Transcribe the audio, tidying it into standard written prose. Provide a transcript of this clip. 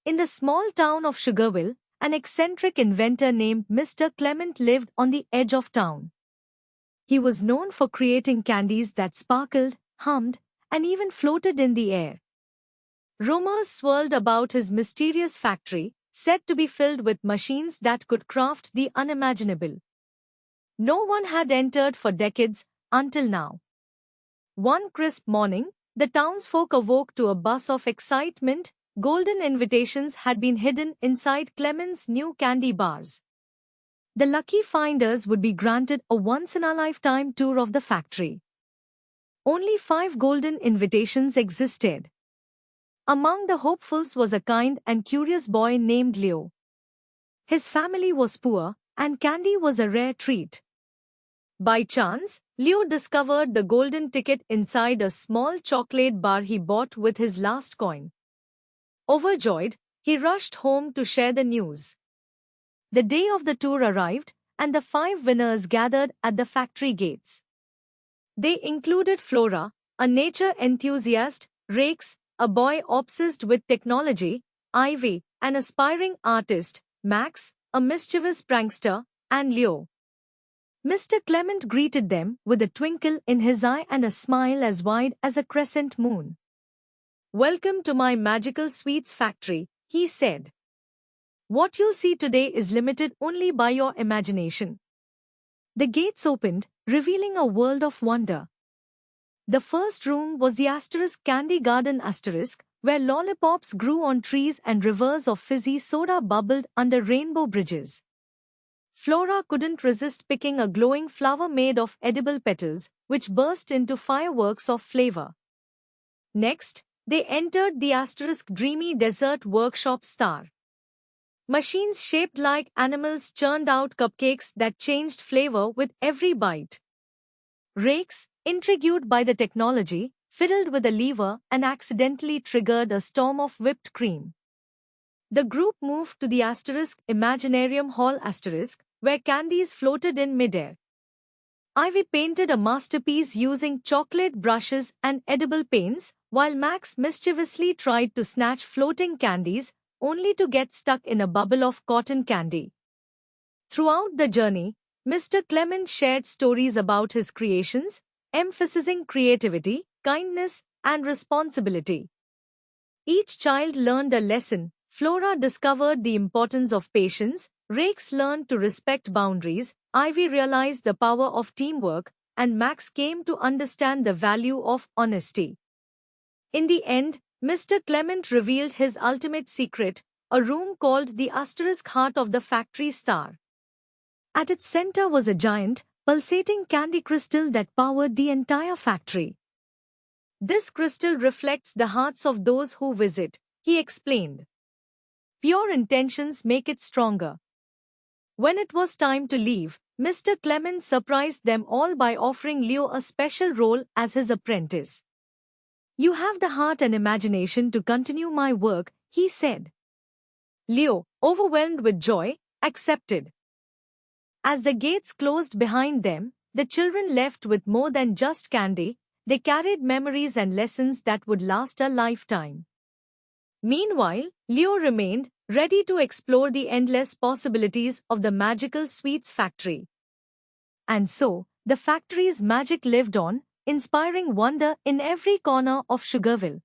In the small town of Sugarville, an eccentric inventor named Mr. Clement lived on the edge of town. He was known for creating candies that sparkled, hummed, and even floated in the air. Rumors swirled about his mysterious factory, said to be filled with machines that could craft the unimaginable. No one had entered for decades until now. One crisp morning, the townsfolk awoke to a buzz of excitement. Golden invitations had been hidden inside Clement's new candy bars. The lucky finders would be granted a once-in-a-lifetime tour of the factory. Only 5 golden invitations existed. Among the hopefuls was a kind and curious boy named Leo. His family was poor, and candy was a rare treat. By chance, Leo discovered the golden ticket inside a small chocolate bar he bought with his last coin. Overjoyed, he rushed home to share the news. The day of the tour arrived, and the 5 winners gathered at the factory gates. They included Flora, a nature enthusiast, Rex, a boy obsessed with technology, Ivy, an aspiring artist, Max, a mischievous prankster, and Leo. Mr. Clement greeted them with a twinkle in his eye and a smile as wide as a crescent moon. "Welcome to my magical sweets factory," he said. "What you'll see today is limited only by your imagination." The gates opened, revealing a world of wonder. The first room was the Asterisk Candy Garden Asterisk, where lollipops grew on trees and rivers of fizzy soda bubbled under rainbow bridges. Flora couldn't resist picking a glowing flower made of edible petals, which burst into fireworks of flavor. Next, they entered the Asterisk Dreamy Dessert Workshop Star. Machines shaped like animals churned out cupcakes that changed flavor with every bite. Rex, intrigued by the technology, fiddled with a lever and accidentally triggered a storm of whipped cream. The group moved to the Asterisk Imaginarium Hall Asterisk, where candies floated in midair. Ivy painted a masterpiece using chocolate brushes and edible paints, while Max mischievously tried to snatch floating candies, only to get stuck in a bubble of cotton candy. Throughout the journey, Mr. Clement shared stories about his creations, emphasizing creativity, kindness, and responsibility. Each child learned a lesson. Flora discovered the importance of patience, Rex learned to respect boundaries, Ivy realized the power of teamwork, and Max came to understand the value of honesty. In the end, Mr. Clement revealed his ultimate secret, a room called the Asterisk Heart of the Factory Star. At its center was a giant, pulsating candy crystal that powered the entire factory. "This crystal reflects the hearts of those who visit," he explained. "Pure intentions make it stronger." When it was time to leave, Mr. Clement surprised them all by offering Leo a special role as his apprentice. "You have the heart and imagination to continue my work," he said. Leo, overwhelmed with joy, accepted. As the gates closed behind them, the children left with more than just candy. They carried memories and lessons that would last a lifetime. Meanwhile, Leo remained, ready to explore the endless possibilities of the magical sweets factory. And so, the factory's magic lived on, inspiring wonder in every corner of Sugarville.